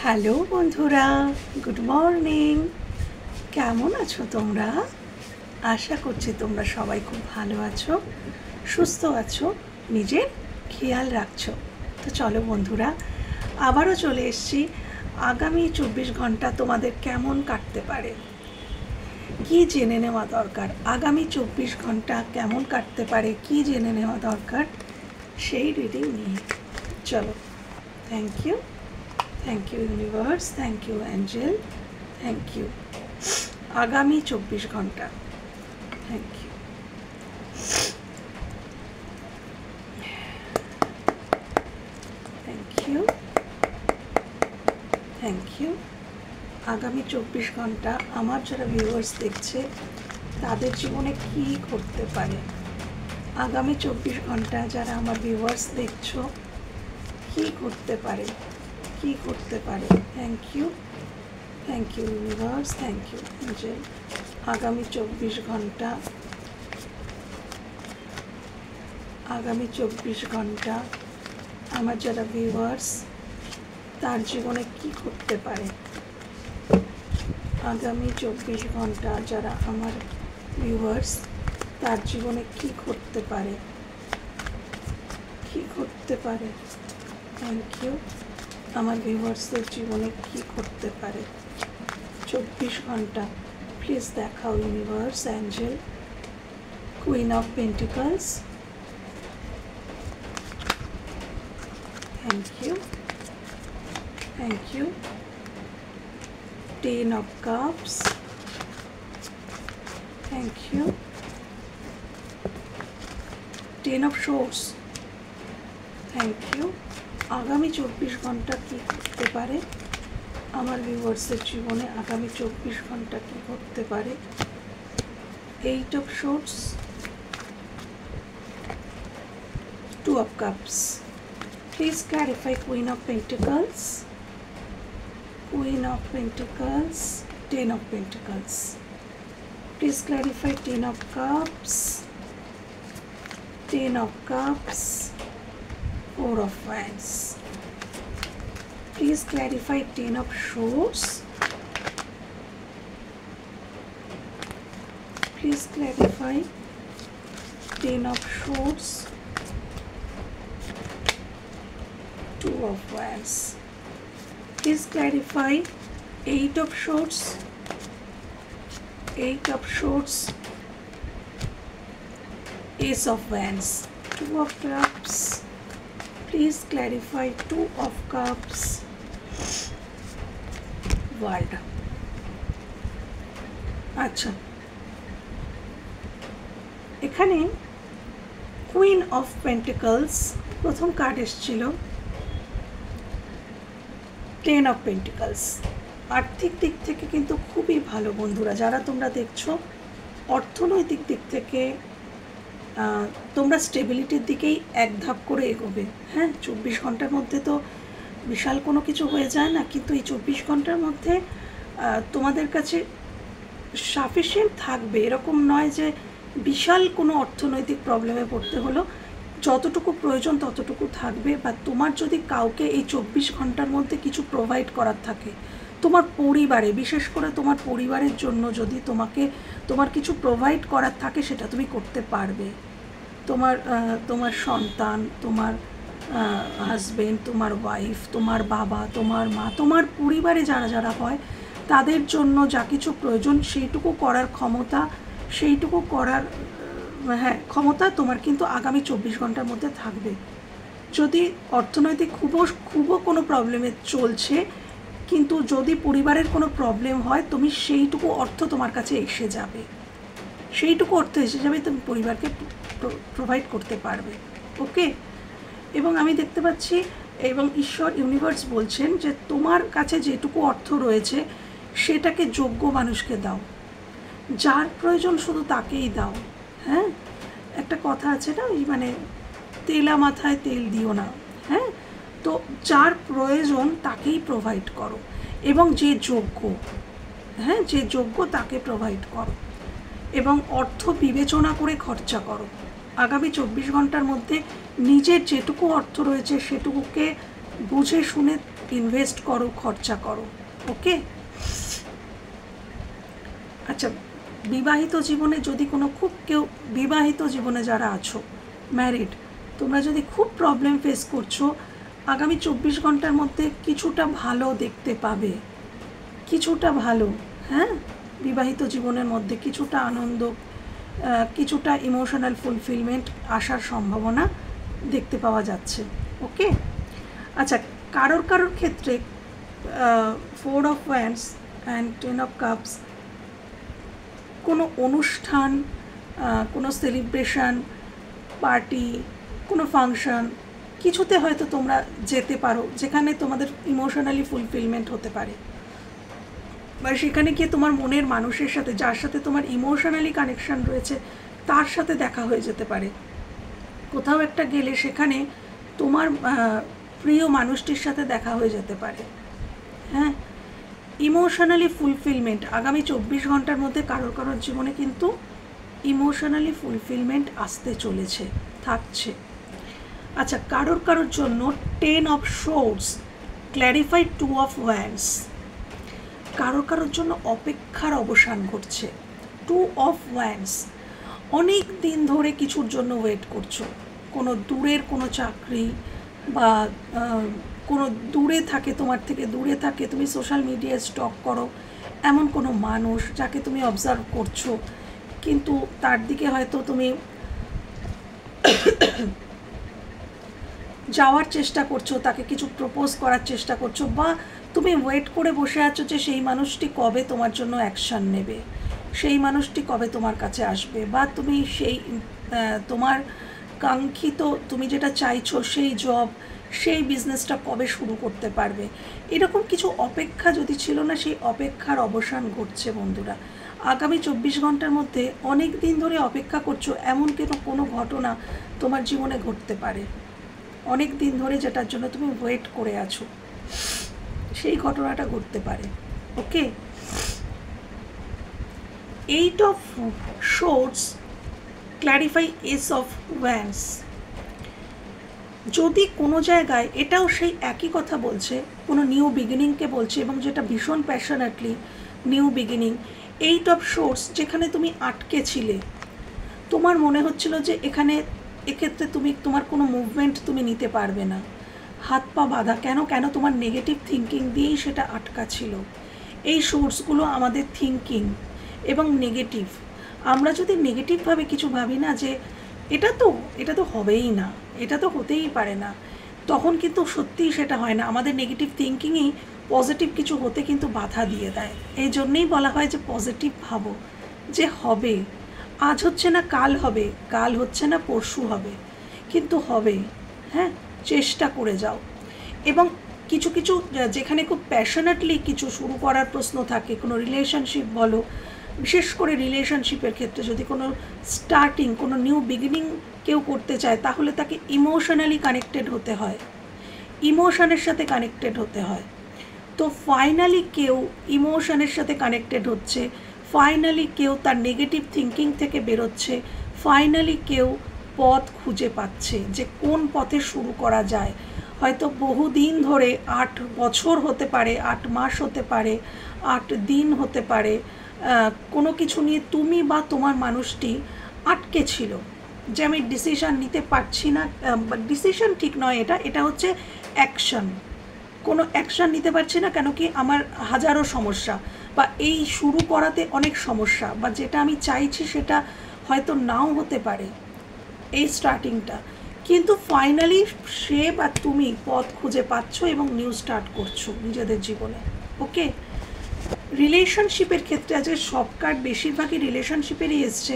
Hello বন্ধুরা, good morning. কেমন আছো তোমরা? আশা করছি তোমরা সবাই খুব ভালো আছো, সুস্থ আছো, নিজের খেয়াল রাখছো। তো চলো বন্ধুরা, আবারও চলে এসেছি। আগামী 24 ঘন্টা তোমাদের কেমন কাটতে পারে, কি জেনে নেওয়া দরকার, আগামী 24 ঘন্টা কেমন কাটতে পারে, কি জেনে নেওয়া দরকার, সেই রিডিং নিয়ে চলো। Thank you, thank you universe, thank you angel, thank you. আগামী 24 ঘন্টা, thank you, thank you, thank you. আগামী 24 ঘন্টা আমার যারা ভিউয়ার্স দেখছে তাদের জীবনে কি ঘটতে পারে, আগামী 24 ঘন্টা যারা আমার ভিউয়ার্স দেখছো কি ঘটতে পারে, কি ঘটতে পারে। Thank you, thank you universe, thank you angel. আগামী 24 ঘন্টা, আগামী 24 ঘন্টা আমার যারা ভিউয়ার্স তার জীবনে কি ঘটতে পারে, আগামী 24 ঘন্টা যারা আমার ভিউয়ার্স তার জীবনে কি ঘটতে পারে, কি ঘটতে পারে। Thank you. আমার ভিউয়ার্সদের জীবনে কি ঘটতে পারে 24 ঘন্টা, প্লিজ দেখাও universe, angel. Queen of pentacles, thank you, thank you. 10 of cups, thank you. 10 of swords, thank you. আগামী 24 ঘন্টা কি ঘটতে পারে আমার ভিউয়ার্সের জীবনে, আগামী 24 ঘন্টা কি ঘটতে পারে। 8 of swords, 2 of cups. Please clarify Queen of Pentacles, Queen of Pentacles, 10 of Pentacles. Please clarify 10 of Cups, 10 of Cups, 4 of Wands. Please clarify 10 of Swords. Please clarify 10 of Swords, 2 of Wands. Please clarify 8 of Swords, 8 of Swords, Ace of Wands, 2 of Cups. Please clarify 2 of Cups, World. আচ্ছা, এখানে queen of pentacles প্রথম card এসেছিল, 10 of pentacles. আর্থিক দিক থেকে কিন্তু খুবই ভালো বন্ধুরা, যারা তোমরা দেখছো অর্থনৈতিক দিক থেকে তোমরা স্টেবিলিটির দিকেই এক ধাপ করে এগোবে। হ্যাঁ, 24 ঘন্টার মধ্যে তো বিশাল কোনো কিছু হয়ে যায় না, কিন্তু এই 24 ঘন্টার মধ্যে তোমাদের কাছে সাফিসিয়েন্ট থাকবে, এরকম নয় যে বিশাল কোনো অর্থনৈতিক প্রবলেমে পড়তে হলো, যতটুকু প্রয়োজন ততটুকু থাকবে। বা তোমার যদি কাউকে এই 24 ঘন্টার মধ্যে কিছু প্রোভাইড করার থাকে, তোমার পরিবারে, বিশেষ করে তোমার পরিবারের জন্য যদি তোমার কিছু প্রোভাইড করার থাকে সেটা তুমি করতে পারবে। তোমার সন্তান, তোমার হাজবেন্ড, তোমার ওয়াইফ, তোমার বাবা, তোমার মা, তোমার পরিবারে যারা যারা হয় তাদের জন্য যা কিছু প্রয়োজন সেইটুকু করার ক্ষমতা, সেইটুকু করার ক্ষমতা তোমার কিন্তু আগামী 24 ঘন্টার মধ্যে থাকবে। যদি অর্থনৈতিক খুবও কোনো প্রবলেমে চলছে, কিন্তু যদি পরিবারের কোনো প্রবলেম হয়, তুমি সেইটুকু অর্থ তোমার কাছে এসে যাবে, সেইটুকু অর্থ এসে যাবে, তুমি পরিবারকে প্রোভাইড করতে পারবে। ওকে, এবং আমি দেখতে পাচ্ছি এবং ঈশ্বর ইউনিভার্স বলছেন যে তোমার কাছে যেটুকু অর্থ রয়েছে সেটাকে যোগ্য মানুষকে দাও, যার প্রয়োজন শুধু তাকেই দাও। হ্যাঁ, একটা কথা আছে না, মানে তেলা মাথায় তেল দিও না। হ্যাঁ, তো যার প্রয়োজন তাকেই প্রোভাইড করো, এবং যে যোগ্য, হ্যাঁ যে যোগ্য তাকে প্রোভাইড করো, এবং অর্থ বিবেচনা করে খরচা করো। আগামী 24 ঘন্টার মধ্যে নিজের যেটুকু অর্থ রয়েছে সেটুকুকে বুঝে শুনে ইনভেস্ট করো, খরচা করো। ওকে, আচ্ছা, বিবাহিত জীবনে যদি কোনো খুব কেউ বিবাহিত জীবনে যারা আছো, ম্যারিড, তোমরা যদি খুব প্রবলেম ফেস করছো, আগামী 24 ঘন্টার মধ্যে কিছুটা ভালো দেখতে পাবে, কিছুটা ভালো। হ্যাঁ, বিবাহিত জীবনের মধ্যে কিছুটা আনন্দ, কিছুটা ইমোশনাল ফুলফিলমেন্ট আসার সম্ভাবনা দেখতে পাওয়া যাচ্ছে। ওকে, আচ্ছা, কারোর কারোর ক্ষেত্রে 4 of wands and 10 of cups, কোনো অনুষ্ঠান, কোনো সেলিব্রেশন, পার্টি, কোনো ফাংশন, কিছুতে হয়তো তোমরা যেতে পারো যেখানে তোমাদের ইমোশনালি ফুলফিলমেন্ট হতে পারে, বা সেখানে গিয়ে তোমার মনের মানুষের সাথে, যার সাথে তোমার ইমোশনালি কানেকশান রয়েছে, তার সাথে দেখা হয়ে যেতে পারে। কোথাও একটা গেলে সেখানে তোমার প্রিয় মানুষটির সাথে দেখা হয়ে যেতে পারে। হ্যাঁ, ইমোশনালি ফুলফিলমেন্ট আগামী 24 ঘন্টার মধ্যে কারোর কারোর জীবনে কিন্তু ইমোশনালি ফুলফিলমেন্ট আসতে চলেছে, থাকছে। আচ্ছা, কারোর কারোর জন্য 10 of swords clarify 2 of wands, কারোর কারোর জন্য অপেক্ষার অবসান ঘটছে। 2 অফ ওয়ান্ডস, অনেক দিন ধরে কিছুর জন্য ওয়েট করছো, কোনো দূরের কোনো চাকরি, বা কোনো দূরে থাকে, তোমার থেকে দূরে থাকে, তুমি সোশ্যাল মিডিয়ায় স্টক করো এমন কোনো মানুষ যাকে তুমি অবজার্ভ করছো, কিন্তু তার দিকে হয়তো তুমি যাওয়ার চেষ্টা করছো, তাকে কিছু প্রপোজ করার চেষ্টা করছো, বা তুমি ওয়েট করে বসে আছো যে সেই মানুষটি কবে তোমার জন্য অ্যাকশান নেবে, সেই মানুষটি কবে তোমার কাছে আসবে, বা তুমি সেই তোমার কাঙ্ক্ষিত, তুমি যেটা চাইছো সেই জব, সেই বিজনেসটা কবে শুরু করতে পারবে, এরকম কিছু অপেক্ষা যদি ছিল না, সেই অপেক্ষার অবসান ঘটছে বন্ধুরা। আগামী 24 ঘন্টার মধ্যে অনেক দিন ধরে অপেক্ষা করছো এমন কোনো ঘটনা তোমার জীবনে ঘটতে পারে, অনেক দিন ধরে যেটার জন্য তুমি ওয়েট করে আছো, সেই ঘটনাটা ঘটতে পারে। ওকে, 8 of swords clarify S of wands, যদি কোনো জায়গায়, এটাও সেই একই কথা বলছে, কোনো নিউ বিগিনিংকে বলছে, এবং যেটা ভীষণ passionately new beginning. 8 of swords, যেখানে তুমি আটকে ছিলে, তোমার মনে হচ্ছিল যে এক্ষেত্রে তোমার কোনো মুভমেন্ট তুমি নিতে পারবে না, হাত পা বাঁধা। কেন তোমার নেগেটিভ থিঙ্কিং দিয়েই সেটা আটকা ছিল। এই সোর্সগুলো আমাদের থিঙ্কিং এবং নেগেটিভ, আমরা যদি নেগেটিভভাবে কিছু ভাবি না, যে এটা তো হবেই না, এটা তো হতেই পারে না, তখন কিন্তু সত্যিই সেটা হয় না। আমাদের নেগেটিভ থিঙ্কিংই পজিটিভ কিছু হতে কিন্তু বাধা দিয়ে দেয়। এই জন্যেই বলা হয় যে পজিটিভ ভাবো, যে হবে, আজ হচ্ছে না কাল হবে, কাল হচ্ছে না পরশু হবে, কিন্তু হবে। হ্যাঁ, চেষ্টা করে যাও। এবং কিছু যেখানে খুব প্যাশনেটলি কিছু শুরু করার প্রশ্ন থাকে, কোনো রিলেশনশিপ বলো, বিশেষ করে রিলেশনশিপের ক্ষেত্রে যদি কোনো স্টার্টিং, কোনো নিউ বিগিনিং কেউ করতে চায়, তাহলে তাকে ইমোশনালি কানেক্টেড হতে হয়, ইমোশনের সাথে কানেক্টেড হতে হয়। তো ফাইনালি কেউ ইমোশনের সাথে কানেক্টেড হচ্ছে, ফাইনালি কেউ তার নেগেটিভ থিঙ্কিং থেকে বেরোচ্ছে, ফাইনালি কেউ পথ খুঁজে পাচ্ছে যে কোন পথে শুরু করা যায়। হয়তো বহুদিন ধরে, 8 বছর হতে পারে, 8 মাস হতে পারে, 8 দিন হতে পারে, কোনো কিছু নিয়ে তুমি বা তোমার মানুষটি আটকে ছিল, যে আমি ডিসিশান নিতে পারছি না। ডিসিশন ঠিক নয়, এটা হচ্ছে অ্যাকশন। কোনো অ্যাকশান নিতে পারছি না, কেন কি আমার হাজারো সমস্যা, বা এই শুরু করাতে অনেক সমস্যা, বা যেটা আমি চাইছি সেটা হয়তো নাও হতে পারে এই স্টার্টিংটা, কিন্তু ফাইনালি সে বা তুমি পথ খুঁজে পাচ্ছ এবং নিউ স্টার্ট করছো নিজেদের জীবনে। ওকে, রিলেশনশিপের ক্ষেত্রে আজকে সব কার্ড বেশিরভাগই রিলেশনশিপেরই এসছে।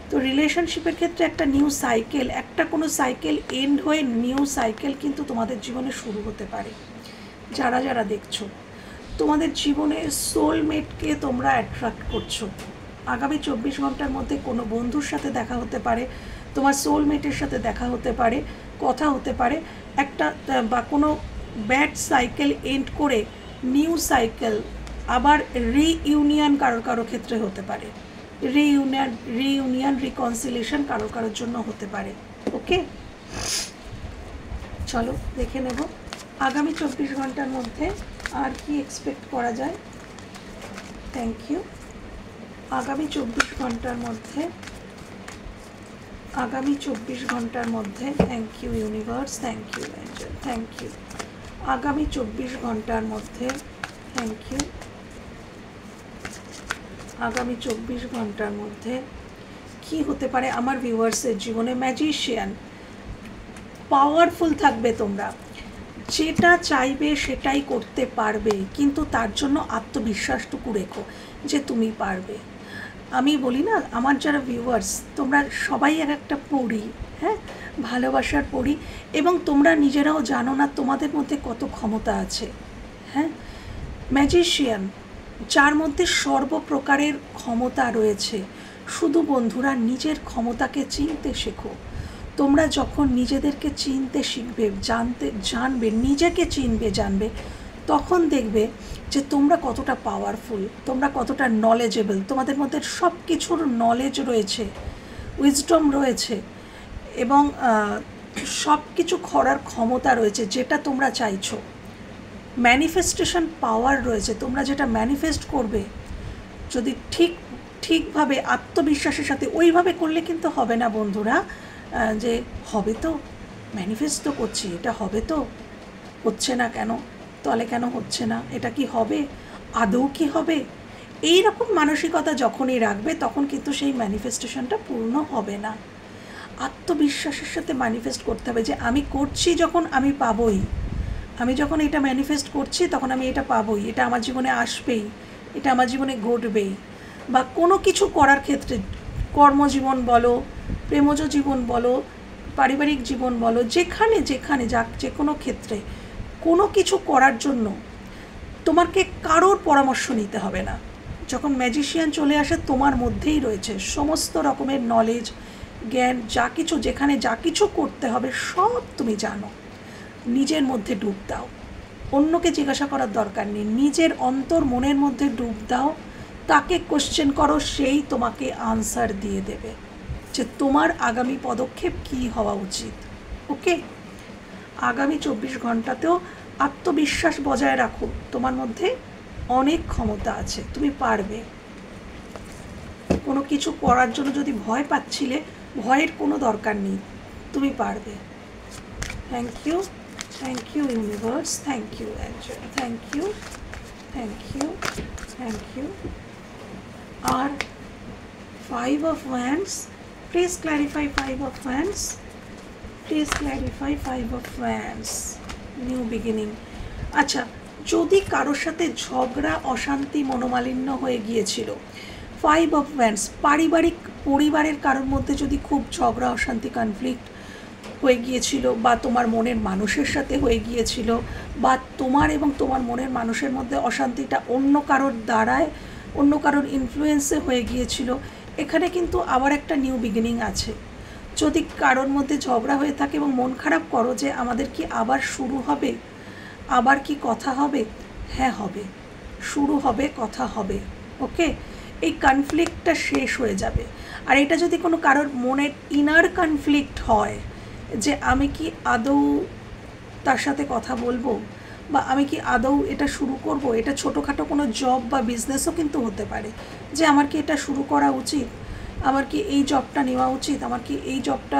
তো রিলেশনশিপের ক্ষেত্রে একটা নিউ সাইকেল, একটা কোনো সাইকেল এন্ড হয়ে নিউ সাইকেল কিন্তু তোমাদের জীবনে শুরু হতে পারে। যারা দেখছো, তোমাদের জীবনে সোলমেটকে তোমরা অ্যাট্রাক্ট করছো। আগামী 24 ঘন্টার মধ্যে কোনো বন্ধুর সাথে দেখা হতে পারে, তোমার সোলমেটের সাথে দেখা হতে পারে, কথা হতে পারে একটা, বা কোনো ব্যাড সাইকেল এন্ড করে নিউ সাইকেল, আবার রিইউনিয়ন কারোর ক্ষেত্রে হতে পারে, রিইউনিয়ন রিকনসিলেশন কারোর জন্য হতে পারে। ওকে, চলো দেখে নেব আগামী 24 ঘন্টার মধ্যে আর কি এক্সপেক্ট করা যায়? Thank you. আগামী 24 ঘন্টার মধ্যে, আগামী 24 ঘন্টার মধ্যে, thank you universe, thank you angel, thank you. আগামী 24 ঘন্টার মধ্যে, থ্যাংক ইউ। আগামী 24 ঘন্টার মধ্যে কি হতে পারে আমার ভিউয়ার্সের জীবনে? ম্যাজিশিয়ান, পাওয়ারফুল থাকবে তোমরা, যেটা চাইবে সেটাই করতে পারবে, কিন্তু তার জন্য আত্মবিশ্বাসটুকু রেখো যে তুমি পারবে। আমি বলি না, আমার যারা ভিউয়ার্স তোমরা সবাই এক একটা পড়ি, হ্যাঁ, ভালোবাসার পড়ি, এবং তোমরা নিজেরাও জানো না তোমাদের মধ্যে কত ক্ষমতা আছে। হ্যাঁ, ম্যাজিশিয়ান, যার মধ্যে সর্বপ্রকারের ক্ষমতা রয়েছে। শুধু বন্ধুরা নিজের ক্ষমতাকে চিনতে শেখো। তোমরা যখন নিজেদেরকে চিনতে শিখবে, জানবে, নিজেকে চিনবে, জানবে, তখন দেখবে যে তোমরা কতটা পাওয়ারফুল, তোমরা কতটা নলেজেবল, তোমাদের মধ্যে সব কিছুর নলেজ রয়েছে, উইজডম রয়েছে, এবং সব কিছু করার ক্ষমতা রয়েছে যেটা তোমরা চাইছো। ম্যানিফেস্টেশন পাওয়ার রয়েছে, তোমরা যেটা ম্যানিফেস্ট করবে যদি ঠিকভাবে আত্মবিশ্বাসের সাথে, ওইভাবে করলে কিন্তু হবে না বন্ধুরা, যে হবে তো, ম্যানিফেস্ট তো করছি, এটা হবে তো, হচ্ছে না কেন, তলে কেন হচ্ছে না, এটা কি হবে, আদৌ কি হবে, এই রকম মানসিকতা যখনই রাখবে তখন কিন্তু সেই ম্যানিফেস্টেশনটা পূর্ণ হবে না। আত্মবিশ্বাসের সাথে ম্যানিফেস্ট করতে হবে যে আমি করছি যখন আমি পাবই, আমি যখন এটা ম্যানিফেস্ট করছি তখন আমি এটা পাবই, এটা আমার জীবনে আসবেই, এটা আমার জীবনে ঘটবেই। বা কোনো কিছু করার ক্ষেত্রে, কর্মজীবন বলো, প্রেমজ জীবন বলো, পারিবারিক জীবন বলো, যেখানে যে কোনো ক্ষেত্রে কোনো কিছু করার জন্য তোমাকে কারোর পরামর্শ নিতে হবে না। যখন ম্যাজিশিয়ান চলে আসে তোমার মধ্যেই রয়েছে সমস্ত রকমের নলেজ, জ্ঞান, যা কিছু, যেখানে যা কিছু করতে হবে সব তুমি জানো। নিজের মধ্যে ডুব দাও, অন্যকে জিজ্ঞাসা করার দরকার নেই, নিজের অন্তর মনের মধ্যে ডুব দাও, তাকে কোশ্চেন করো, সেই তোমাকে আনসার দিয়ে দেবে যে তোমার আগামী পদক্ষেপ কী হওয়া উচিত। ওকে, আগামী 24 ঘন্টাতেও আত্মবিশ্বাস বজায় রাখো, তোমার মধ্যে অনেক ক্ষমতা আছে, তুমি পারবে। কোনো কিছু করার জন্য যদি ভয় পাচ্ছিলে, ভয়ের কোনো দরকার নেই, তুমি পারবে। Thank you, thank you universe, thank you angel, thank you, thank you, thank you. আর 5 of Wands, please clarify 5 of Wands, please clarify 5 of Wands, new beginning. আচ্ছা, যদি কারোর সাথে ঝগড়া, অশান্তি, মনোমালিন্য হয়ে গিয়েছিল, 5 of Wands, পরিবারের কারোর মধ্যে যদি খুব ঝগড়া, অশান্তি, কনফ্লিক্ট হয়ে গিয়েছিল, বা তোমার মনের মানুষের সাথে হয়ে গিয়েছিল, বা তোমার এবং তোমার মনের মানুষের মধ্যে অশান্তিটা অন্য কারোর দ্বারায়, অন্য কারোর ইনফ্লুয়েন্সে হয়ে গিয়েছিল, এখানে কিন্তু আবার একটা নিউ বিগিনিং আছে। যদি কারোর মধ্যে ঝগড়া হয়ে থাকে এবং মন খারাপ করো যে আমাদের কি আবার শুরু হবে, আবার কি কথা হবে, হ্যাঁ হবে, শুরু হবে, কথা হবে। ওকে, এই কনফ্লিক্টটা শেষ হয়ে যাবে। আর এটা যদি কোনো কারোর মনের ইনার কনফ্লিক্ট হয় যে আমি কি আদৌ তার সাথে কথা বলবো, বা আমি কি আদৌ এটা শুরু করব, এটা ছোটোখাটো কোনো জব বা বিজনেসও কিন্তু হতে পারে, যে আমার কি এটা শুরু করা উচিত, আমার কি এই জবটা নেওয়া উচিত, আমার কি এই জবটা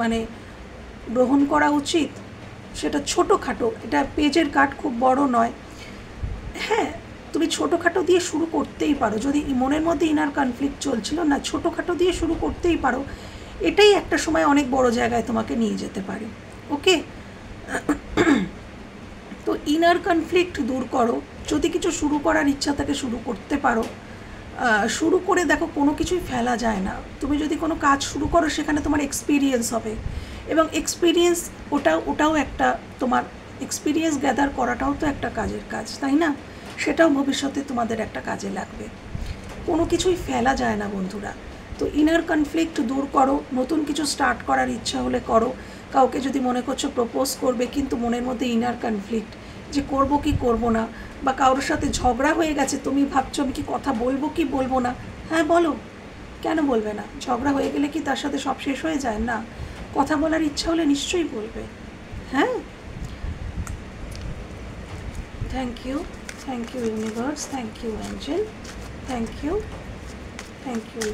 মানে গ্রহণ করা উচিত, সেটা ছোটোখাটো, এটা পেজের কাট খুব বড় নয়। হ্যাঁ, তুমি ছোটোখাটো দিয়ে শুরু করতেই পারো, যদি মনের মধ্যে ইনার কনফ্লিক্ট চলছিল না, ছোটোখাটো দিয়ে শুরু করতেই পারো, এটাই একটা সময় অনেক বড় জায়গায় তোমাকে নিয়ে যেতে পারে। ওকে, তো ইনার কনফ্লিক্ট দূর করো, যদি কিছু শুরু করার ইচ্ছা থাকে শুরু করতে পারো, শুরু করে দেখো, কোনো কিছুই ফেলা যায় না। তুমি যদি কোনো কাজ শুরু করো সেখানে তোমার এক্সপিরিয়েন্স হবে, এবং এক্সপিরিয়েন্স ওটাও একটা, তোমার এক্সপিরিয়েন্স গ্যাদার করাটাও তো একটা কাজের কাজ, তাই না? সেটাও ভবিষ্যতে তোমাদের একটা কাজে লাগবে। কোনো কিছুই ফেলা যায় না বন্ধুরা। তো ইনার কনফ্লিক্ট দূর করো, নতুন কিছু স্টার্ট করার ইচ্ছা হলে করো। কাউকে যদি মনে করছো প্রপোজ করবে, কিন্তু মনের মধ্যে ইনার কনফ্লিক্ট যে করব কি করব না, বা কারোর সাথে ঝগড়া হয়ে গেছে, তুমি ভাবছো আমি কি কথা বলবো কি বলবো না, হ্যাঁ বলো, কেন বলবে না? ঝগড়া হয়ে গেলে কি তার সাথে সব শেষ হয়ে যায়? না, কথা বলার ইচ্ছা হলে নিশ্চয়ই বলবে। হ্যাঁ, Thank you universe, thank you angel, thank you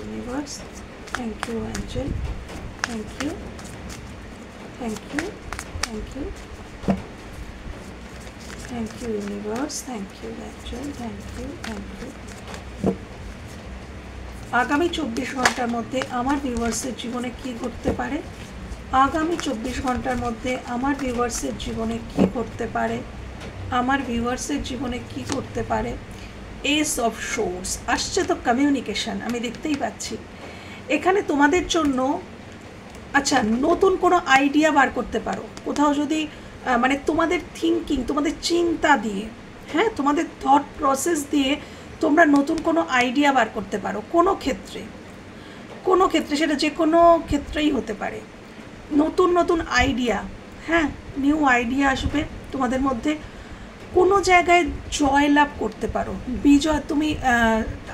universe, thank you angel, thank you universe, thank you angel, thank you। আগামী 24 ঘন্টার মধ্যে আমার ভিউয়ার্সের জীবনে কি ঘটতে পারে, আগামী 24 ঘন্টার মধ্যে আমার ভিউয়ার্সের জীবনে কি ঘটতে পারে, আমার ভিউয়ার্সের জীবনে কি করতে পারে। এস অফ সোর্স আসছে, তো কমিউনিকেশন আমি দেখতেই পাচ্ছি এখানে তোমাদের জন্য। আচ্ছা, নতুন কোনো আইডিয়া বার করতে পারো কোথাও, যদি মানে তোমাদের থিঙ্কিং, তোমাদের চিন্তা দিয়ে, হ্যাঁ, তোমাদের থট প্রসেস দিয়ে তোমরা নতুন কোনো আইডিয়া বার করতে পারো কোনো ক্ষেত্রে, সেটা যে কোনো ক্ষেত্রেই হতে পারে। নতুন আইডিয়া, হ্যাঁ, নিউ আইডিয়া আসবে তোমাদের মধ্যে। কোনো জায়গায় জয় লাভ করতে পারো, বিজয়। তুমি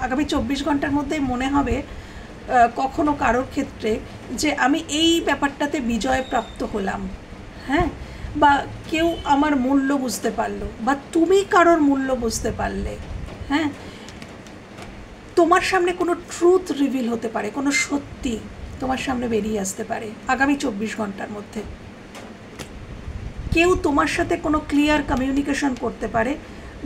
আগামী 24 ঘন্টার মধ্যে মনে হবে কখনো কারোর ক্ষেত্রে যে আমি এই ব্যাপারটাতে বিজয় প্রাপ্ত হলাম, হ্যাঁ, বা কেউ আমার মূল্য বুঝতে পারলো, বা তুমি কারোর মূল্য বুঝতে পারলে, হ্যাঁ, তোমার সামনে কোনো ট্রুথ রিভিল হতে পারে, কোনো সত্যি তোমার সামনে বেরিয়ে আসতে পারে আগামী 24 ঘন্টার মধ্যে। কেউ তোমার সাথে কোনো ক্লিয়ার কমিউনিকেশন করতে পারে,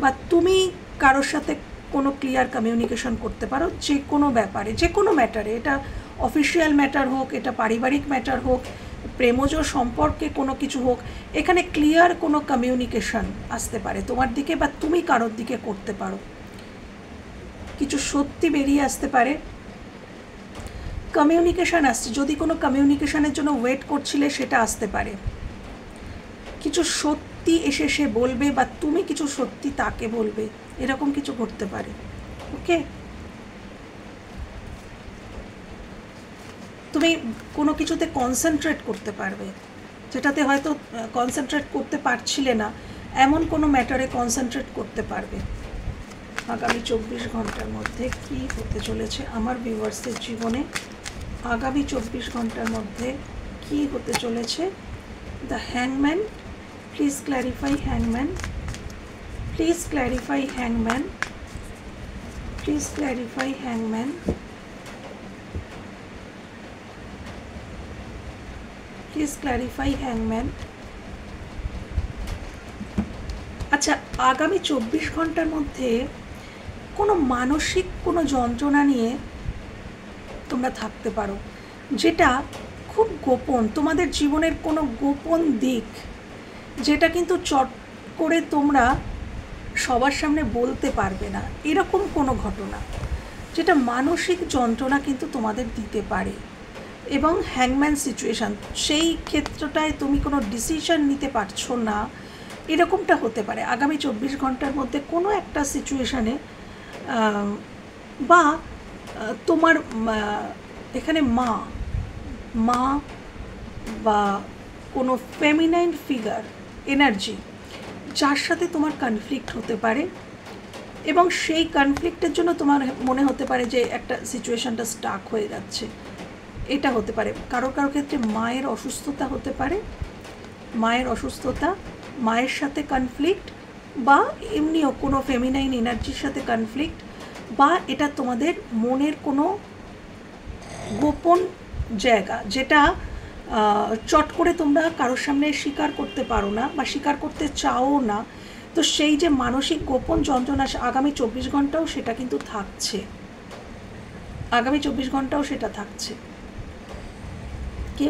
বা তুমি কারোর সাথে কোনো ক্লিয়ার কমিউনিকেশন করতে পারো যে কোনো ব্যাপারে, যে কোনো ম্যাটারে। এটা অফিসিয়াল ম্যাটার হোক, এটা পারিবারিক ম্যাটার হোক, প্রেমজ সম্পর্কে কোনো কিছু হোক, এখানে ক্লিয়ার কোনো কমিউনিকেশন আসতে পারে তোমার দিকে, বা তুমি কারোর দিকে করতে পারো। কিছু সত্যি বেরিয়ে আসতে পারে, কমিউনিকেশান আসছে। যদি কোনো কমিউনিকেশানের জন্য ওয়েট করছিলে, সেটা আসতে পারে। কিছু সত্যি এসে সে বলবে, বা তুমি কিছু সত্যি তাকে বলবে, এরকম কিছু ঘটতে পারে। ওকে, তুমি কোনো কিছুতে কনসেন্ট্রেট করতে পারবে, যেটাতে হয়তো কনসেন্ট্রেট করতে পারছিলে না, এমন কোনো ম্যাটারে কনসেন্ট্রেট করতে পারবে। আগামী 24 ঘন্টার মধ্যে কি হতে চলেছে আমার ভিউয়ার্সদের জীবনে, আগামী 24 ঘন্টার মধ্যে কি হতে চলেছে। The হ্যাংম্যান, please clarify হ্যাংম্যান, please clarify হ্যাংম্যান, please clarify হ্যাংম্যান, please clarify হ্যাংম্যান। আচ্ছা, আগামী 24 ঘন্টার মধ্যে কোনো মানসিক কোনো যন্ত্রণা নিয়ে তোমরা থাকতে পারো, যেটা খুব গোপন, তোমাদের জীবনের কোনো গোপন দিক, যেটা কিন্তু চট করে তোমরা সবার সামনে বলতে পারবে না, এরকম কোনো ঘটনা, যেটা মানসিক যন্ত্রণা কিন্তু তোমাদের দিতে পারে। এবং হ্যাংম্যান সিচুয়েশান, সেই ক্ষেত্রটায় তুমি কোনো ডিসিশন নিতে পারছো না, এরকমটা হতে পারে আগামী 24 ঘন্টার মধ্যে কোনো একটা সিচুয়েশানে। বা তোমার এখানে মা বা কোনো ফেমিনাইন ফিগার এনার্জি, যার সাথে তোমার কনফ্লিক্ট হতে পারে, এবং সেই কনফ্লিক্টের জন্য তোমার মনে হতে পারে যে একটা সিচুয়েশানটা স্টাক হয়ে যাচ্ছে। এটা হতে পারে কারো ক্ষেত্রে মায়ের অসুস্থতা হতে পারে, মায়ের অসুস্থতা, মায়ের সাথে কনফ্লিক্ট, বা এমনিও কোনো ফেমিনাইন এনার্জির সাথে কনফ্লিক্ট, বা এটা তোমাদের মনের কোনো গোপন জায়গা, যেটা চট করে তোমরা কারোর সামনে স্বীকার করতে পারো না, বা স্বীকার করতে চাও না। তো সেই যে মানসিক গোপন যন্ত্রণা আগামী 24 ঘন্টাও সেটা কিন্তু থাকছে, আগামী 24 ঘন্টাও সেটা থাকছে।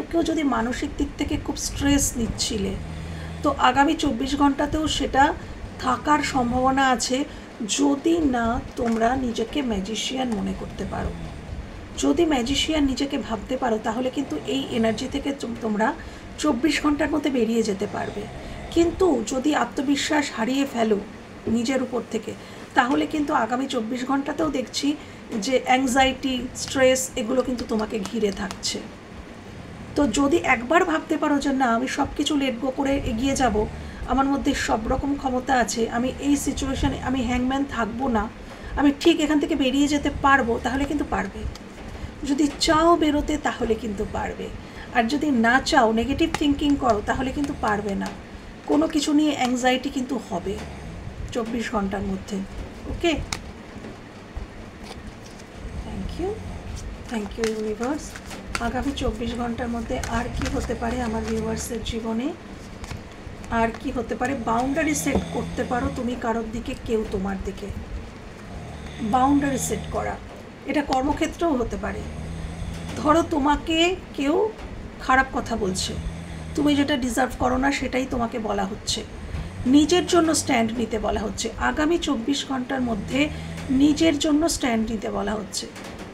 কেউ যদি মানসিক দিক থেকে খুব স্ট্রেস নিচ্ছিলে, তো আগামী 24 ঘন্টাতেও সেটা থাকার সম্ভাবনা আছে, যদি না তোমরা নিজেকে ম্যাজিশিয়ান মনে করতে পারো। যদি ম্যাজিশিয়ান নিজেকে ভাবতে পারো, তাহলে কিন্তু এই এনার্জি থেকে তোমরা 24 ঘন্টার মধ্যে বেরিয়ে যেতে পারবে। কিন্তু যদি আত্মবিশ্বাস হারিয়ে ফেলো নিজের উপর থেকে, তাহলে কিন্তু আগামী 24 ঘন্টাতেও দেখছি যে অ্যাংজাইটি, স্ট্রেস, এগুলো কিন্তু তোমাকে ঘিরে থাকছে। তো যদি একবার ভাবতে পারো যে না, আমি সব কিছু লেট গো করে এগিয়ে যাব, আমার মধ্যে সব রকম ক্ষমতা আছে, আমি এই সিচুয়েশানে আমি হ্যাংম্যান থাকবো না, আমি ঠিক এখান থেকে বেরিয়ে যেতে পারবো, তাহলে কিন্তু পারবে। যদি চাও বেরোতে, তাহলে কিন্তু পারবে। আর যদি না চাও, নেগেটিভ থিঙ্কিং করো, তাহলে কিন্তু পারবে না। কোনো কিছু নিয়ে অ্যাংজাইটি কিন্তু হবে 24 ঘন্টার মধ্যে। ওকে, থ্যাংক ইউ ইউনিভার্স। আগামী 24 ঘন্টার মধ্যে আর কি হতে পারে আমার ভিউয়ার্সের জীবনে, আর কি হতে পারে? বাউন্ডারি সেট করতে পারো তুমি কারোর দিকে, কেউ তোমার দিকে। বাউন্ডারি সেট করা, এটা কর্মক্ষেত্রেও হতে পারে। ধরো তোমাকে কেউ খারাপ কথা বলছে, তুমি যেটা ডিজার্ভ করো না সেটাই তোমাকে বলা হচ্ছে, নিজের জন্য স্ট্যান্ড নিতে বলা হচ্ছে। আগামী 24 ঘন্টার মধ্যে নিজের জন্য স্ট্যান্ড নিতে বলা হচ্ছে।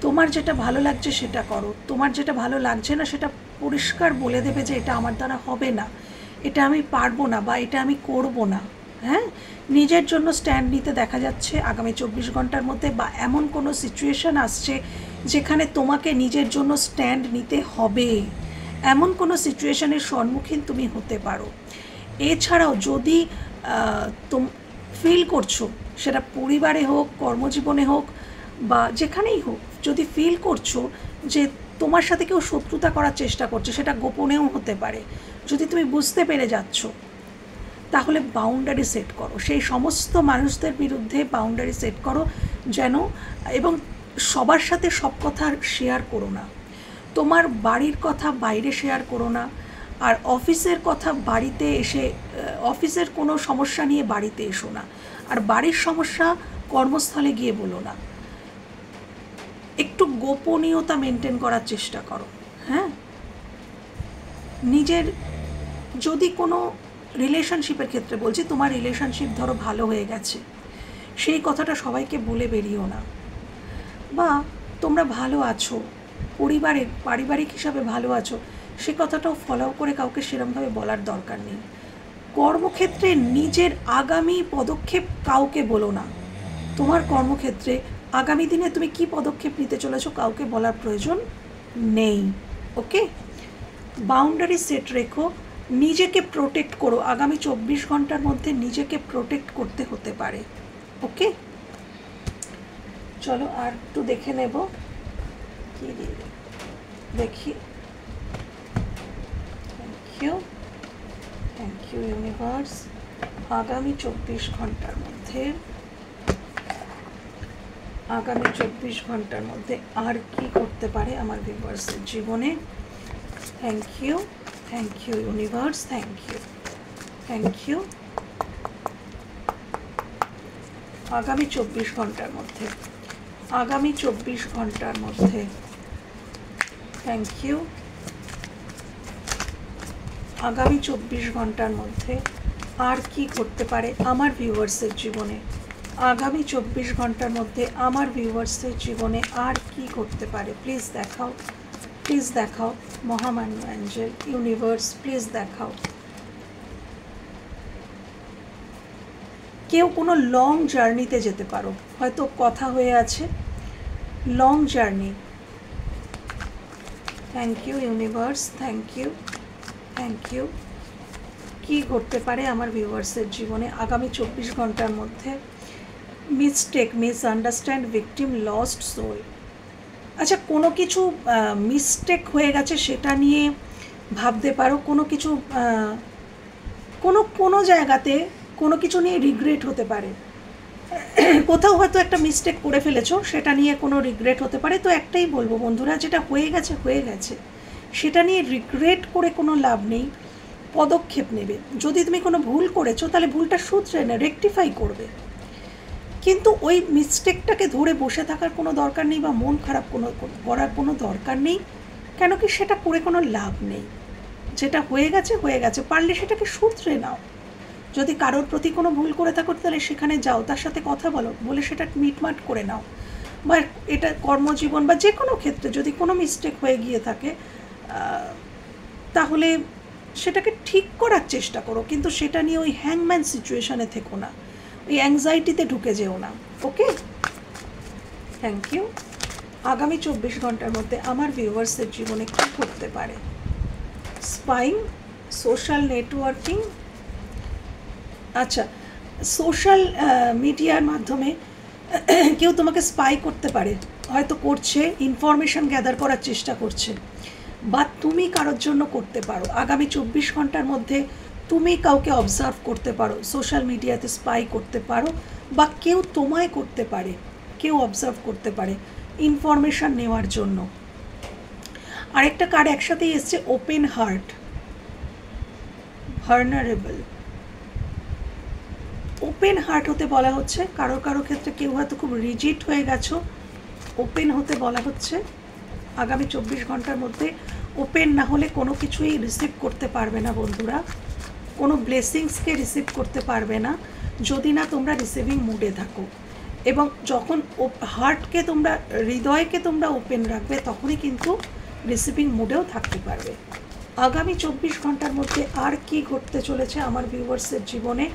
তোমার যেটা ভালো লাগছে সেটা করো, তোমার যেটা ভালো লাগছে না সেটা পরিষ্কার বলে দেবে যে এটা আমার দ্বারা হবে না, এটা আমি পারবো না, বা এটা আমি করব না। হ্যাঁ, নিজের জন্য স্ট্যান্ড নিতে দেখা যাচ্ছে আগামী 24 ঘন্টার মধ্যে, বা এমন কোনো সিচুয়েশান আসছে যেখানে তোমাকে নিজের জন্য স্ট্যান্ড নিতে হবে, এমন কোনো সিচুয়েশানের সম্মুখীন তুমি হতে পারো। এছাড়াও যদি ফিল করছো, সেটা পরিবারে হোক, কর্মজীবনে হোক, বা যেখানেই হোক, যদি ফিল করছো যে তোমার সাথে কেউ শত্রুতা করার চেষ্টা করছে, সেটা গোপনেও হতে পারে, যদি তুমি বুঝতে পেরে যাচ্ছ, তাহলে বাউন্ডারি সেট করো। সেই সমস্ত মানুষদের বিরুদ্ধে বাউন্ডারি সেট করো যেন, এবং সবার সাথে সব কথা শেয়ার করো না। তোমার বাড়ির কথা বাইরে শেয়ার করো না, আর অফিসের কথা বাড়িতে এসে, অফিসের কোনো সমস্যা নিয়ে বাড়িতে এসো না, আর বাড়ির সমস্যা কর্মস্থলে গিয়ে বলো না। একটু গোপনীয়তা মেনটেন করার চেষ্টা করো। হ্যাঁ, নিজের, যদি কোনো রিলেশনশিপের ক্ষেত্রে বলছি, তোমার রিলেশনশিপ ধরো ভালো হয়ে গেছে, সেই কথাটা সবাইকে বলে বেরিও না। বা তোমরা ভালো আছো, পারিবারিক হিসাবে ভালো আছো, সে কথাটাও ফলো করে কাউকে সেরকমভাবে বলার দরকার নেই। কর্মক্ষেত্রে নিজের আগামী পদক্ষেপ কাউকে বলো না। তোমার কর্মক্ষেত্রে আগামী দিনে তুমি কি পদক্ষেপ নিতে চলেছো কাউকে বলার প্রয়োজন নেই। ওকে, বাউন্ডারি সেট রেখো, নিজেকে প্রোটেক্ট করো। আগামী 24 ঘন্টার মধ্যে নিজেকে প্রোটেক্ট করতে হতে পারে। ওকে, চলো আর একটু দেখে নেব কি দিয়ে, দেখি। Thank you universe. আগামী 24 ঘন্টার মধ্যে, আগামী 24 ঘন্টার মধ্যে আর কি করতে পারে আমার ভিউয়ার্সের জীবনে। Thank you universe, thank you. আগামী 24 ঘন্টার মধ্যে, আগামী 24 ঘন্টার মধ্যে, থ্যাংক ইউ। আগামী 24 ঘন্টার মধ্যে আর কি করতে পারে আমার ভিউয়ার্সের জীবনে। আগামী 24 ঘন্টার মধ্যে আমার ভিউয়ার্সের জীবনে আর কি করতে পারে, প্লিজ দেখাও, প্লিজ দেখাও মহামান্য অ্যাঞ্জেল, ইউনিভার্স, প্লিজ দেখাও। কেউ কোনো লং জার্নিতে যেতে পারো, হয়তো কথা হয়ে আছে, long journey. Thank you universe, thank you. কি ঘটতে পারে আমার ভিউয়ার্সের জীবনে আগামী 24 ঘন্টার মধ্যে? Mistake, misunderstand, victim, lost soul. আচ্ছা, কোনো কিছু মিসটেক হয়ে গেছে সেটা নিয়ে ভাবতে পারো, কোনো কিছু কোনো জায়গাতে কোনো কিছু নিয়ে রিগ্রেট হতে পারে, কোথাও হয়তো একটা মিস্টেক করে ফেলেছো, সেটা নিয়ে কোনো রিগ্রেট হতে পারে। তো একটাই বলবো বন্ধুরা, যেটা হয়ে গেছে সেটা নিয়ে রিগ্রেট করে কোনো লাভ নেই, পদক্ষেপ নেবে। যদি তুমি কোনো ভুল করেছো তাহলে ভুলটা শুধরে রেকটিফাই করবে, কিন্তু ওই মিস্টেকটাকে ধরে বসে থাকার কোনো দরকার নেই, বা মন খারাপ করার কোনো দরকার নেই। কেন কি, সেটা করে কোনো লাভ নেই। যেটা হয়ে গেছে, পারলে সেটাকে শুধরে নাও। যদি কারোর প্রতি কোনো ভুল করে থাকো তাহলে সেখানে যাও, তার সাথে কথা বলে সেটা মিটমাট করে নাও। বা এটা কর্মজীবন বা যে কোনো ক্ষেত্রে যদি কোনো মিস্টেক হয়ে গিয়ে থাকে, তাহলে সেটাকে ঠিক করার চেষ্টা করো, কিন্তু সেটা নিয়ে ওই হ্যাংম্যান সিচুয়েশানে থেকো না, ওই অ্যাংজাইটিতে ঢুকে যেও না। ওকে, থ্যাংক ইউ। আগামী 24 ঘন্টার মধ্যে আমার ভিউয়ার্সের জীবনে কী করতে পারে? Spying, social networking. আচ্ছা, সোশ্যাল মিডিয়ার মাধ্যমে কেউ তোমাকে স্পাই করতে পারে, হয়তো করছে, ইনফরমেশান গ্যাদার করার চেষ্টা করছে, বা তুমি কারোর জন্য করতে পারো। আগামী 24 ঘন্টার মধ্যে তুমি কাউকে অবজার্ভ করতে পারো, সোশ্যাল মিডিয়াতে স্পাই করতে পারো, বা কেউ তোমায় করতে পারে, কেউ অবজার্ভ করতে পারে ইনফরমেশান নেওয়ার জন্য। আরেকটা কার্ড একসাথেই এসছে, open heart, vulnerable. Open heart হতে বলা হচ্ছে কারো কারো ক্ষেত্রে কেউ হয়তো খুব রিজিড হয়ে গেছো, ওপেন হতে বলা হচ্ছে। আগামী 24 ঘন্টার মধ্যে ওপেন না হলে কোনো কিছুই রিসিভ করতে পারবে না বন্ধুরা, কোনো ব্লেসিংসকে রিসিভ করতে পারবে না যদি না তোমরা রিসিভিং মুডে থাকো। এবং যখন হার্টকে তোমরা, হৃদয়কে তোমরা ওপেন রাখবে, তখনই কিন্তু রিসিভিং মুডেও থাকতে পারবে। আগামী 24 ঘন্টার মধ্যে আর কি ঘটতে চলেছে আমার ভিউয়ার্সের জীবনে?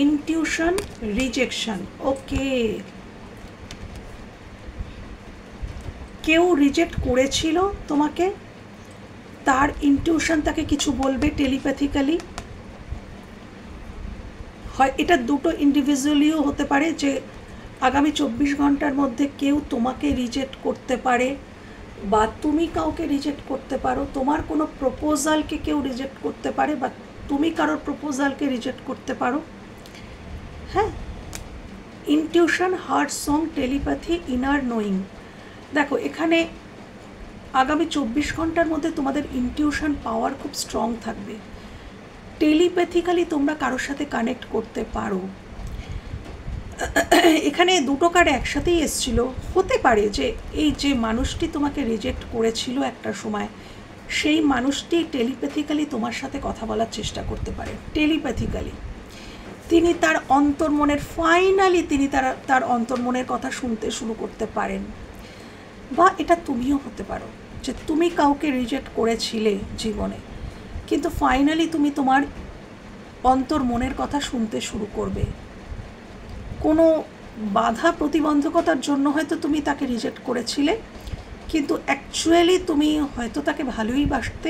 Intuition, rejection. ওকে, কেউ রিজেক্ট করেছিল তোমাকে, তার ইনটিউশন তাকে কিছু বলবে টেলিপ্যাথিক্যালি। হয় এটা দুটো ইন্ডিভিজুয়ালিও হতে পারে, যে আগামী 24 ঘন্টার মধ্যে কেউ তোমাকে রিজেক্ট করতে পারে, বা তুমি কাউকে রিজেক্ট করতে পারো। তোমার কোনো প্রপোজালকে কেউ রিজেক্ট করতে পারে, বা তুমি কারোর প্রপোজালকে রিজেক্ট করতে পারো। হ্যাঁ, intuition, heart song, telepathy, inner knowing. দেখো এখানে আগামী 24 ঘন্টার মধ্যে তোমাদের ইনটিউশন পাওয়ার খুব স্ট্রং থাকবে। টেলিপ্যাথিক্যালি তোমরা কারোর সাথে কানেক্ট করতে পারো। এখানে দুটো কার্ড একসাথেই এসছিল। হতে পারে যে এই যে মানুষটি তোমাকে রিজেক্ট করেছিল একটা সময়, সেই মানুষটি টেলিপ্যাথিক্যালি তোমার সাথে কথা বলার চেষ্টা করতে পারে। টেলিপ্যাথিক্যালি তিনি তার অন্তর্মনের, ফাইনালি তিনি তার অন্তর্মনের কথা শুনতে শুরু করতে পারেন। বা এটা তুমিও হতে পারো যে তুমি কাউকে রিজেক্ট করেছিলে জীবনে, কিন্তু ফাইনালি তুমি তোমার অন্তর্মনের কথা শুনতে শুরু করবে। কোনো বাধা প্রতিবন্ধকতার জন্য হয়তো তুমি তাকে রিজেক্ট করেছিলে, কিন্তু অ্যাকচুয়ালি তুমি হয়তো তাকে ভালোই বাসতে।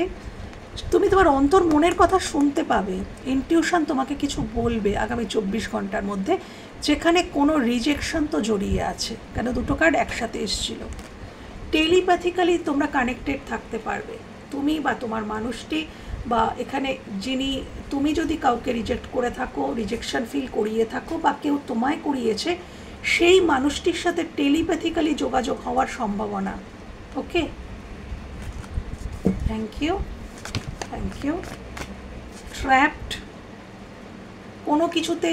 তুমি তোমার অন্তর্মনের কথা শুনতে পাবে, ইনটিউশন তোমাকে কিছু বলবে আগামী 24 ঘন্টার মধ্যে, যেখানে কোনো রিজেকশন তো জড়িয়ে আছে, কেন দুটো কার্ড একসাথে এসেছিল। টেলিপ্যাথিক্যালি তোমরা কানেক্টেড থাকতে পারবে, তুমি বা তোমার মানুষটি, বা এখানে যিনি, তুমি যদি কাউকে রিজেক্ট করে থাকো, রিজেকশন ফিল করিয়ে থাকো, বা কেউ তোমায় করিয়েছে, সেই মানুষটির সাথে টেলিপ্যাথিক্যালি যোগাযোগ হওয়ার সম্ভাবনা। Okay, thank you, thank you. Trapped, কোনো কিছুতে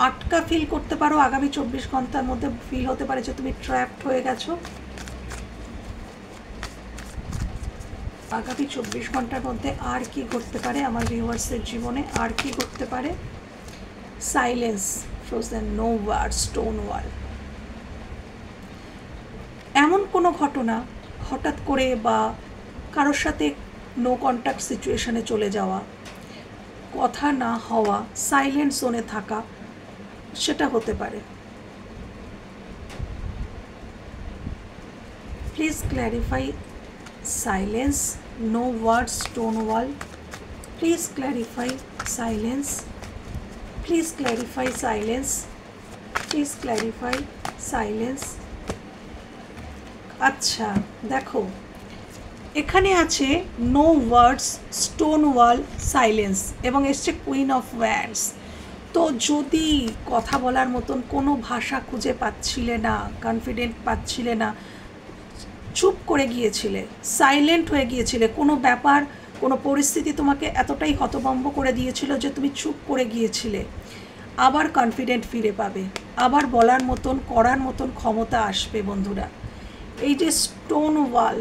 আটকা ফিল করতে পারো আগামী 24 ঘন্টার মধ্যে। ফিল হতে পারে যে তুমি ট্র্যাপড হয়ে গেছো। আগামী 24 ঘন্টার মধ্যে আর কি ঘটতে পারে আমার ভিউয়ার্সের জীবনে? আর কি ঘটতে পারে? Silence, frozen, no word, stone wall. এমন কোনো ঘটনা হঠাৎ করে বা কারোর সাথে নো কন্ট্যাক্ট সিচুয়েশনে চলে যাওয়া, কথা না হওয়া, সাইলেন্ট জোনে থাকা, সেটা হতে পারে। Please clarify silence, no words, stone wall. Please clarify silence. Please clarify silence. Please clarify silence. আচ্ছা দেখো, এখানে আছে নো ওয়ার্ডস, স্টোন ওয়াল, সাইলেন্স, এবং এসছে কুইন অফ ওয়ান্ডস। তো যদি কথা বলার মতন কোনো ভাষা খুঁজে পাচ্ছিলে না, কনফিডেন্ট পাচ্ছিলে না, চুপ করে গিয়েছিলে, সাইলেন্ট হয়ে গিয়েছিলে, কোনো ব্যাপার, কোনো পরিস্থিতি তোমাকে এতটাই হতভম্ব করে দিয়েছিল যে তুমি চুপ করে গিয়েছিলে, আবার কনফিডেন্ট ফিরে পাবে, আবার বলার মতন, করার মতন ক্ষমতা আসবে বন্ধুরা। এই যে স্টোন ওয়াল,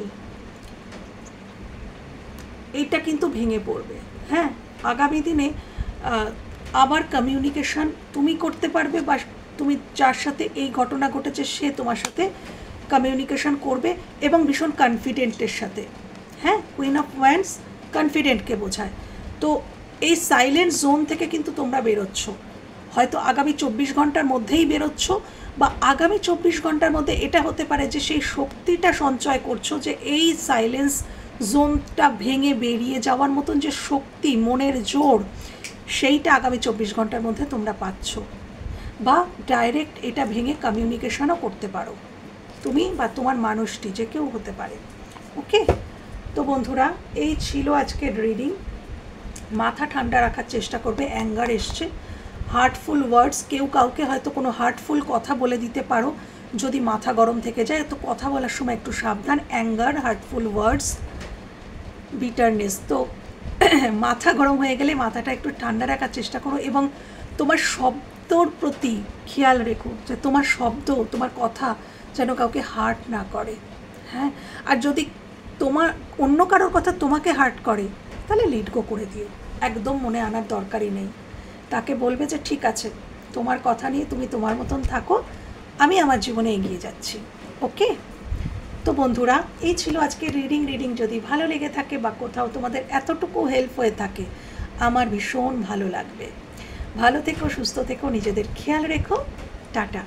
এইটা কিন্তু ভেঙে পড়বে। হ্যাঁ, আগামী দিনে আবার কমিউনিকেশান তুমি করতে পারবে, বা তুমি যার সাথে এই ঘটনা ঘটেছে সে তোমার সাথে কমিউনিকেশন করবে, এবং ভীষণ কনফিডেন্টের সাথে। হ্যাঁ, কুইন অফ ওয়ান্ডস কনফিডেন্টকে বোঝায়। তো এই সাইলেন্ট জোন থেকে কিন্তু তোমরা বেরোচ্ছ, হয়তো আগামী 24 ঘন্টার মধ্যেই বেরোচ্ছ, বা আগামী 24 ঘন্টার মধ্যে এটা হতে পারে যে সেই শক্তিটা সঞ্চয় করছো, যে এই সাইলেন্স জোনটা ভেঙে বেরিয়ে যাওয়ার মতন যে শক্তি, মনের জোর, সেইটা আগামী 24 ঘন্টার মধ্যে তোমরা পাচ্ছ, বা ডাইরেক্ট এটা ভেঙে কমিউনিকেশনও করতে পারো, তুমি বা তোমার মানুষটি, যে কেউ হতে পারে। ওকে, তো বন্ধুরা এই ছিল আজকের রিডিং। মাথা ঠান্ডা রাখার চেষ্টা করবে। অ্যাঙ্গার এসছে, হার্টফুল ওয়ার্ডস, কেউ কাউকে হয়তো কোনো হার্টফুল কথা বলে দিতে পারো যদি মাথা গরম থেকে যায়, তো কথা বলার সময় একটু সাবধান। অ্যাঙ্গার, হার্টফুল ওয়ার্ডস, বিটারনেস। তো মাথা গরম হয়ে গেলে মাথাটা একটু ঠান্ডা রাখার চেষ্টা করো এবং তোমার শব্দর প্রতি খেয়াল রেখো যে তোমার শব্দ, তোমার কথা যেন কাউকে হার্ট না করে। হ্যাঁ, আর যদি তোমার অন্য কারোর কথা তোমাকে হার্ট করে তাহলে লিড গো করে দিও, একদম মনে আনার দরকারই নেই। তাকে বলবে যে ঠিক আছে, তোমার কথা নিয়ে তুমি তোমার মতন থাকো, আমি আমার জীবনে এগিয়ে যাচ্ছি। ওকে, তো বন্ধুরা এই ছিল আজকের রিডিং। যদি ভালো লেগে থাকে বা কোথাও তোমাদের এতটুকু হেল্প হয়ে থাকে আমার ভীষণ ভালো লাগবে। ভালো থেকো, সুস্থ থেকো, নিজেদের খেয়াল রেখো। টাটা।